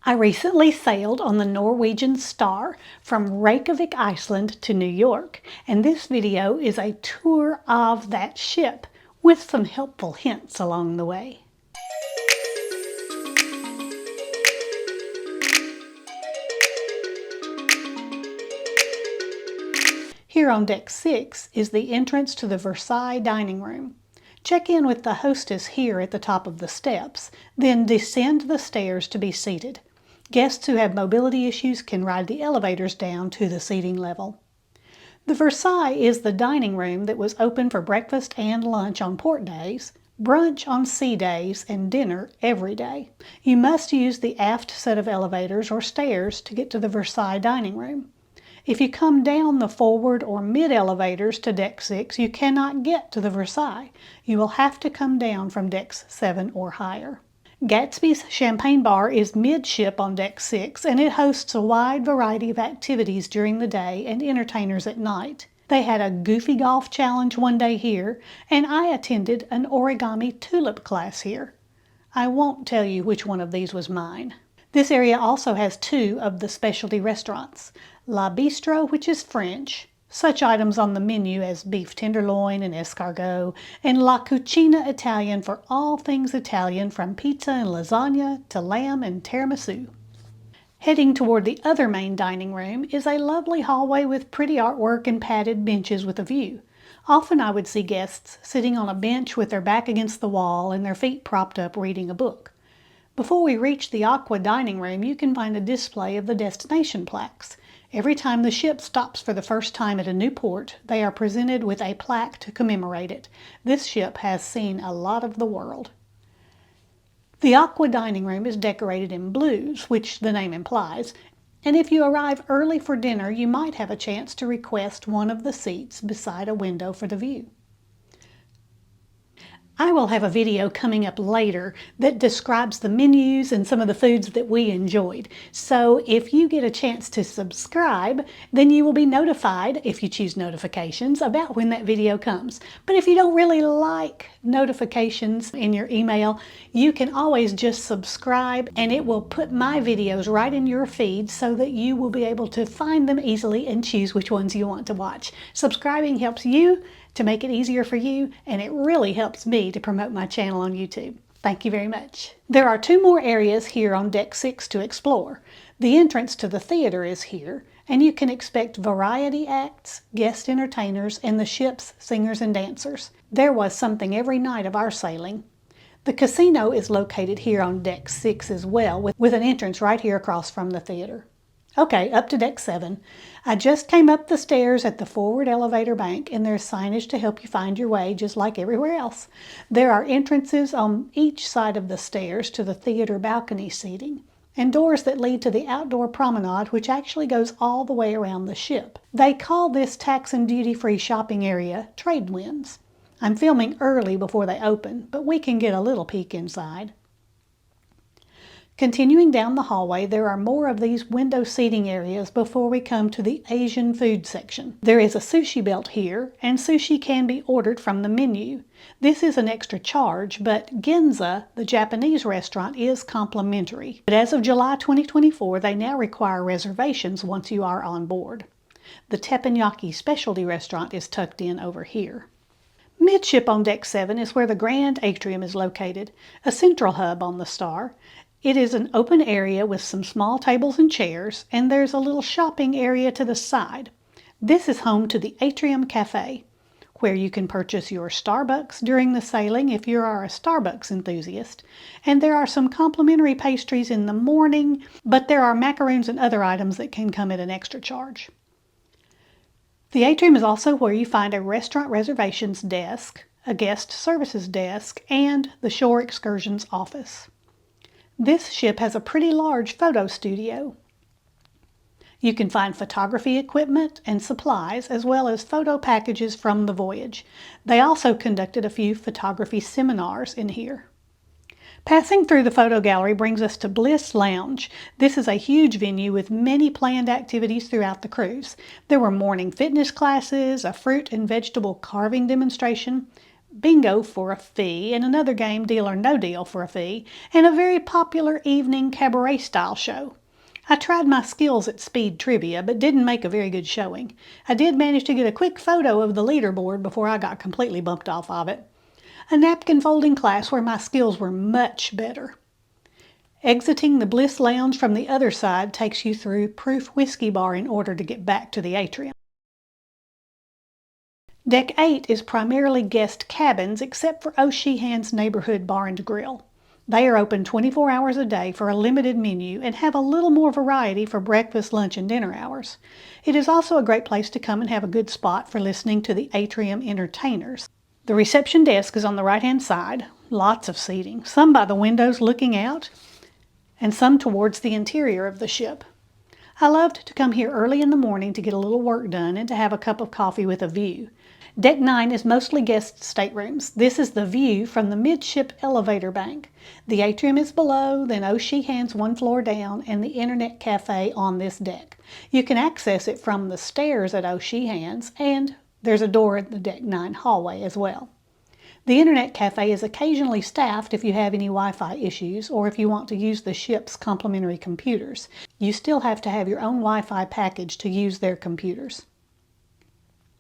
I recently sailed on the Norwegian Star from Reykjavik, Iceland to New York, and this video is a tour of that ship with some helpful hints along the way. Here on Deck 6 is the entrance to the Versailles dining room. Check in with the hostess here at the top of the steps, then descend the stairs to be seated. Guests who have mobility issues can ride the elevators down to the seating level. The Versailles is the dining room that was open for breakfast and lunch on port days, brunch on sea days, and dinner every day. You must use the aft set of elevators or stairs to get to the Versailles dining room. If you come down the forward or mid elevators to Deck 6, you cannot get to the Versailles. You will have to come down from Decks 7 or higher. Gatsby's Champagne Bar is midship on Deck 6, and it hosts a wide variety of activities during the day and entertainers at night. They had a goofy golf challenge one day here, and I attended an origami tulip class here. I won't tell you which one of these was mine. This area also has two of the specialty restaurants, La Bistro, which is French, such items on the menu as beef tenderloin and escargot, and La Cucina Italian for all things Italian, from pizza and lasagna to lamb and tiramisu. Heading toward the other main dining room is a lovely hallway with pretty artwork and padded benches with a view. Often I would see guests sitting on a bench with their back against the wall and their feet propped up reading a book. Before we reach the Aqua dining room, you can find a display of the destination plaques. Every time the ship stops for the first time at a new port, they are presented with a plaque to commemorate it. This ship has seen a lot of the world. The Aqua dining room is decorated in blues, which the name implies, and if you arrive early for dinner, you might have a chance to request one of the seats beside a window for the view. I will have a video coming up later that describes the menus and some of the foods that we enjoyed. So if you get a chance to subscribe, then you will be notified, if you choose notifications, about when that video comes. But if you don't really like notifications in your email, you can always just subscribe and it will put my videos right in your feed so that you will be able to find them easily and choose which ones you want to watch. Subscribing helps you to make it easier for you, and it really helps me to promote my channel on YouTube. Thank you very much. There are two more areas here on Deck 6 to explore. The entrance to the theater is here, and you can expect variety acts, guest entertainers, and the ship's singers and dancers. There was something every night of our sailing. The casino is located here on Deck 6 as well, with an entrance right here across from the theater. Okay, up to Deck 7. I just came up the stairs at the forward elevator bank, and there's signage to help you find your way, just like everywhere else. There are entrances on each side of the stairs to the theater balcony seating, and doors that lead to the outdoor promenade, which actually goes all the way around the ship. They call this tax and duty-free shopping area Trade Winds. I'm filming early before they open, but we can get a little peek inside. Continuing down the hallway, there are more of these window seating areas before we come to the Asian food section. There is a sushi belt here, and sushi can be ordered from the menu. This is an extra charge, but Ginza, the Japanese restaurant, is complimentary. But as of July 2024, they now require reservations once you are on board. The teppanyaki specialty restaurant is tucked in over here. Midship on Deck 7 is where the grand atrium is located, a central hub on the Star. It is an open area with some small tables and chairs, and there's a little shopping area to the side. This is home to the Atrium Cafe, where you can purchase your Starbucks during the sailing if you are a Starbucks enthusiast. And there are some complimentary pastries in the morning, but there are macaroons and other items that can come at an extra charge. The atrium is also where you find a restaurant reservations desk, a guest services desk, and the shore excursions office. This ship has a pretty large photo studio. You can find photography equipment and supplies, as well as photo packages from the voyage. They also conducted a few photography seminars in here. Passing through the photo gallery brings us to Bliss Lounge. This is a huge venue with many planned activities throughout the cruise. There were morning fitness classes, a fruit and vegetable carving demonstration, bingo for a fee, and another game, Deal or No Deal, for a fee, and a very popular evening cabaret-style show. I tried my skills at speed trivia, but didn't make a very good showing. I did manage to get a quick photo of the leaderboard before I got completely bumped off of it. A napkin folding class where my skills were much better. Exiting the Bliss Lounge from the other side takes you through Proof Whiskey Bar in order to get back to the atrium. Deck 8 is primarily guest cabins except for O'Sheehan's Neighborhood Bar and Grill. They are open 24 hours a day for a limited menu and have a little more variety for breakfast, lunch, and dinner hours. It is also a great place to come and have a good spot for listening to the atrium entertainers. The reception desk is on the right-hand side, lots of seating, some by the windows looking out, and some towards the interior of the ship. I loved to come here early in the morning to get a little work done and to have a cup of coffee with a view. Deck 9 is mostly guest staterooms. This is the view from the midship elevator bank. The atrium is below, then O'Sheehan's one floor down, and the Internet Cafe on this deck. You can access it from the stairs at O'Sheehan's, and there's a door in the Deck 9 hallway as well. The Internet Cafe is occasionally staffed if you have any Wi-Fi issues or if you want to use the ship's complimentary computers. You still have to have your own Wi-Fi package to use their computers.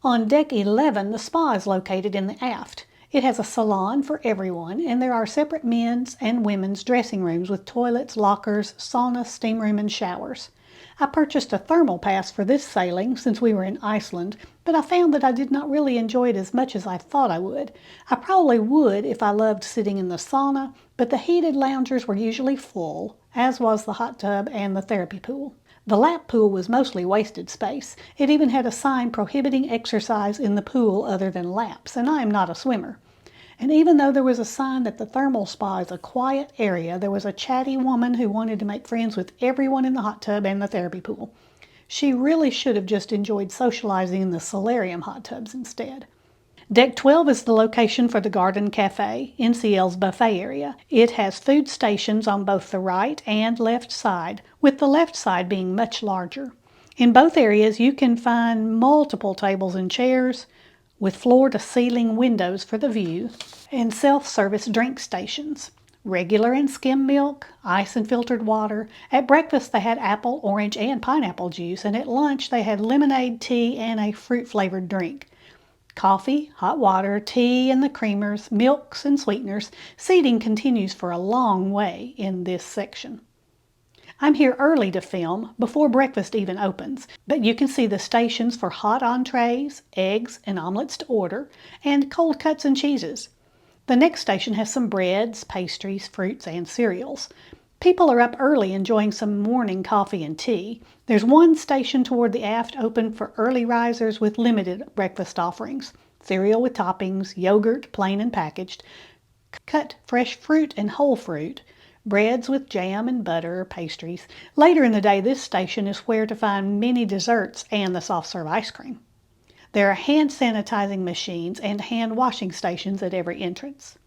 On Deck 11, the spa is located in the aft. It has a salon for everyone, and there are separate men's and women's dressing rooms with toilets, lockers, sauna, steam room, and showers. I purchased a thermal pass for this sailing since we were in Iceland, but I found that I did not really enjoy it as much as I thought I would. I probably would if I loved sitting in the sauna, but the heated loungers were usually full, as was the hot tub and the therapy pool. The lap pool was mostly wasted space. It even had a sign prohibiting exercise in the pool other than laps, and I am not a swimmer. And even though there was a sign that the thermal spa is a quiet area, there was a chatty woman who wanted to make friends with everyone in the hot tub and the therapy pool. She really should have just enjoyed socializing in the solarium hot tubs instead. Deck 12 is the location for the Garden Cafe, NCL's buffet area. It has food stations on both the right and left side, with the left side being much larger. In both areas you can find multiple tables and chairs, with floor-to-ceiling windows for the view, and self-service drink stations. Regular and skim milk, ice and filtered water. At breakfast they had apple, orange, and pineapple juice, and at lunch they had lemonade, tea, and a fruit-flavored drink. Coffee, hot water, tea, and the creamers, milks, and sweeteners. Seating continues for a long way in this section. I'm here early to film, before breakfast even opens, but you can see the stations for hot entrees, eggs, and omelets to order, and cold cuts and cheeses. The next station has some breads, pastries, fruits, and cereals. People are up early enjoying some morning coffee and tea. There's one station toward the aft open for early risers with limited breakfast offerings. Cereal with toppings, yogurt, plain and packaged, cut fresh fruit and whole fruit, breads with jam and butter, pastries. Later in the day, this station is where to find many desserts and the soft-serve ice cream. There are hand sanitizing machines and hand washing stations at every entrance.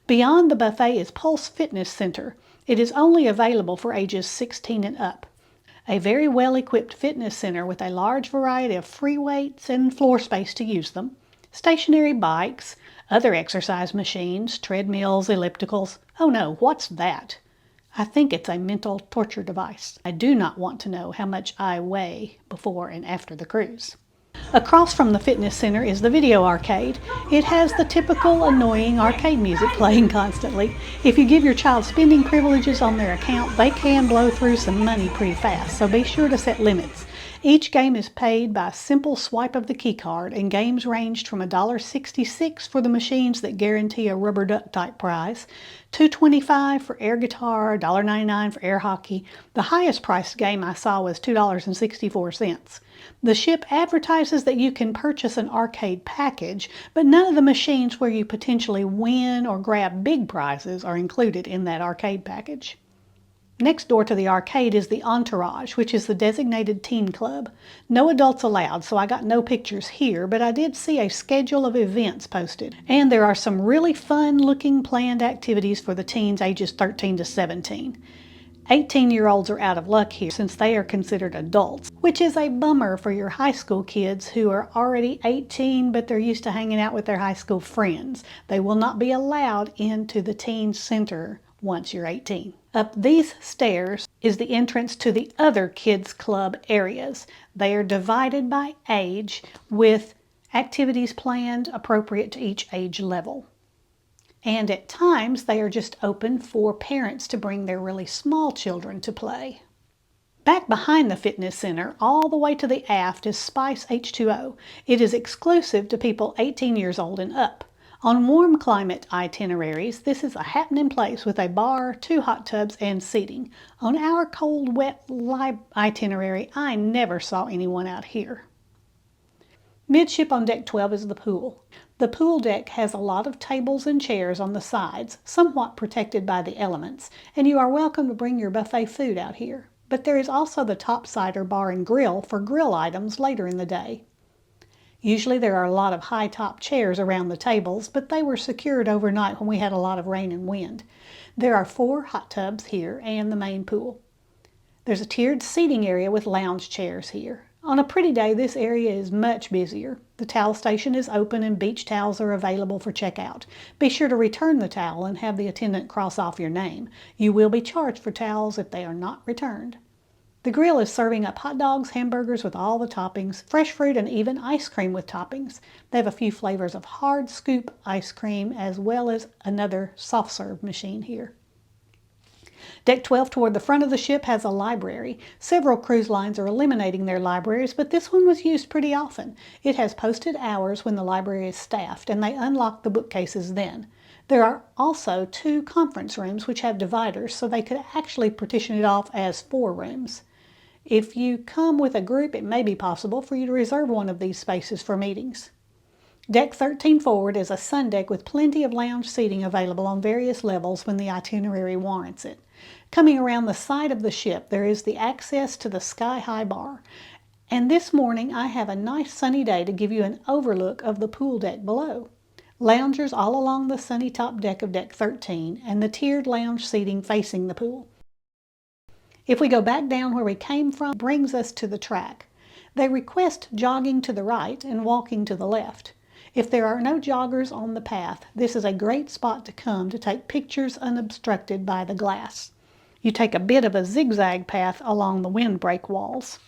Beyond the buffet is Pulse Fitness Center. It is only available for ages 16 and up. A very well-equipped fitness center with a large variety of free weights and floor space to use them, stationary bikes, other exercise machines, treadmills, ellipticals. Oh no, what's that? I think it's a mental torture device. I do not want to know how much I weigh before and after the cruise. Across from the fitness center is the video arcade. It has the typical annoying arcade music playing constantly. If you give your child spending privileges on their account, they can blow through some money pretty fast, so be sure to set limits. Each game is paid by a simple swipe of the key card, and games ranged from $1.66 for the machines that guarantee a rubber duck type prize, $2.25 for air guitar, $1.99 for air hockey. The highest priced game I saw was $2.64. The ship advertises that you can purchase an arcade package, but none of the machines where you potentially win or grab big prizes are included in that arcade package. Next door to the arcade is the Entourage, which is the designated teen club. No adults allowed, so I got no pictures here, but I did see a schedule of events posted. And there are some really fun-looking planned activities for the teens ages 13 to 17. 18-year-olds are out of luck here since they are considered adults, which is a bummer for your high school kids who are already 18 but they're used to hanging out with their high school friends. They will not be allowed into the teen center once you're 18. Up these stairs is the entrance to the other kids club areas. They are divided by age with activities planned appropriate to each age level. And at times they are just open for parents to bring their really small children to play. Back behind the fitness center, all the way to the aft, is Spice H2O. It is exclusive to people 18 years old and up. On warm climate itineraries, this is a happening place with a bar, 2 hot tubs, and seating. On our cold, wet itinerary, I never saw anyone out here. Midship on deck 12 is the pool. The pool deck has a lot of tables and chairs on the sides, somewhat protected by the elements, and you are welcome to bring your buffet food out here. But there is also the topsider bar and grill for grill items later in the day. Usually there are a lot of high-top chairs around the tables, but they were secured overnight when we had a lot of rain and wind. There are 4 hot tubs here and the main pool. There's a tiered seating area with lounge chairs here. On a pretty day, this area is much busier. The towel station is open and beach towels are available for checkout. Be sure to return the towel and have the attendant cross off your name. You will be charged for towels if they are not returned. The grill is serving up hot dogs, hamburgers with all the toppings, fresh fruit, and even ice cream with toppings. They have a few flavors of hard scoop ice cream as well as another soft serve machine here. Deck 12 toward the front of the ship has a library. Several cruise lines are eliminating their libraries, but this one was used pretty often. It has posted hours when the library is staffed, and they unlock the bookcases then. There are also 2 conference rooms which have dividers, so they could actually partition it off as 4 rooms. If you come with a group, it may be possible for you to reserve one of these spaces for meetings. Deck 13 forward is a sun deck with plenty of lounge seating available on various levels when the itinerary warrants it. Coming around the side of the ship, there is the access to the sky-high bar. And this morning, I have a nice sunny day to give you an overlook of the pool deck below. Loungers all along the sunny top deck of Deck 13 and the tiered lounge seating facing the pool. If we go back down where we came from, it brings us to the track. They request jogging to the right and walking to the left. If there are no joggers on the path, this is a great spot to come to take pictures unobstructed by the glass. You take a bit of a zigzag path along the windbreak walls.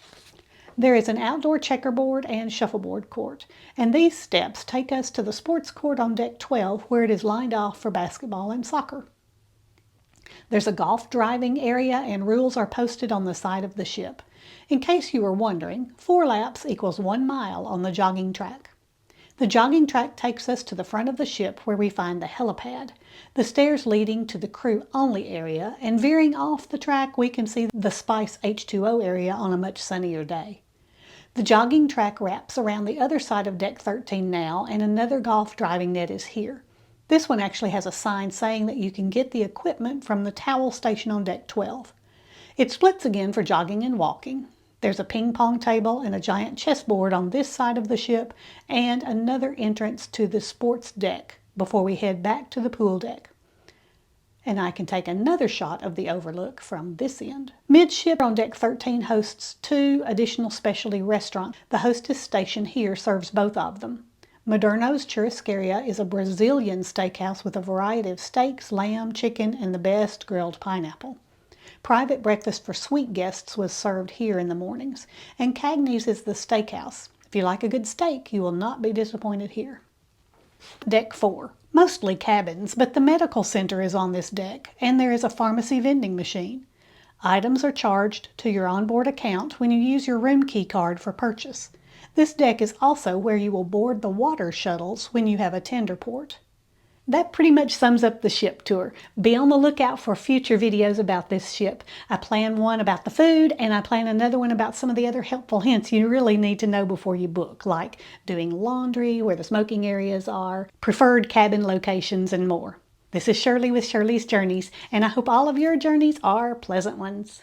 There is an outdoor checkerboard and shuffleboard court, and these steps take us to the sports court on Deck 12 where it is lined off for basketball and soccer. There's a golf driving area and rules are posted on the side of the ship. In case you were wondering, 4 laps equals 1 mile on the jogging track. The jogging track takes us to the front of the ship where we find the helipad, the stairs leading to the crew-only area, and veering off the track we can see the Spice H2O area on a much sunnier day. The jogging track wraps around the other side of Deck 13 now, and another golf driving net is here. This one actually has a sign saying that you can get the equipment from the towel station on Deck 12. It splits again for jogging and walking. There's a ping pong table and a giant chessboard on this side of the ship and another entrance to the sports deck before we head back to the pool deck. And I can take another shot of the overlook from this end. Midship on Deck 13 hosts 2 additional specialty restaurants. The hostess station here serves both of them. Moderno's Churrascaria is a Brazilian steakhouse with a variety of steaks, lamb, chicken, and the best grilled pineapple. Private breakfast for suite guests was served here in the mornings, and Cagney's is the steakhouse. If you like a good steak, you will not be disappointed here. Deck 4. Mostly cabins, but the medical center is on this deck, and there is a pharmacy vending machine. Items are charged to your onboard account when you use your room key card for purchase. This deck is also where you will board the water shuttles when you have a tender port. That pretty much sums up the ship tour. Be on the lookout for future videos about this ship. I plan one about the food, and I plan another one about some of the other helpful hints you really need to know before you book, like doing laundry, where the smoking areas are, preferred cabin locations, and more. This is Shirley with Shirley's Journeys, and I hope all of your journeys are pleasant ones.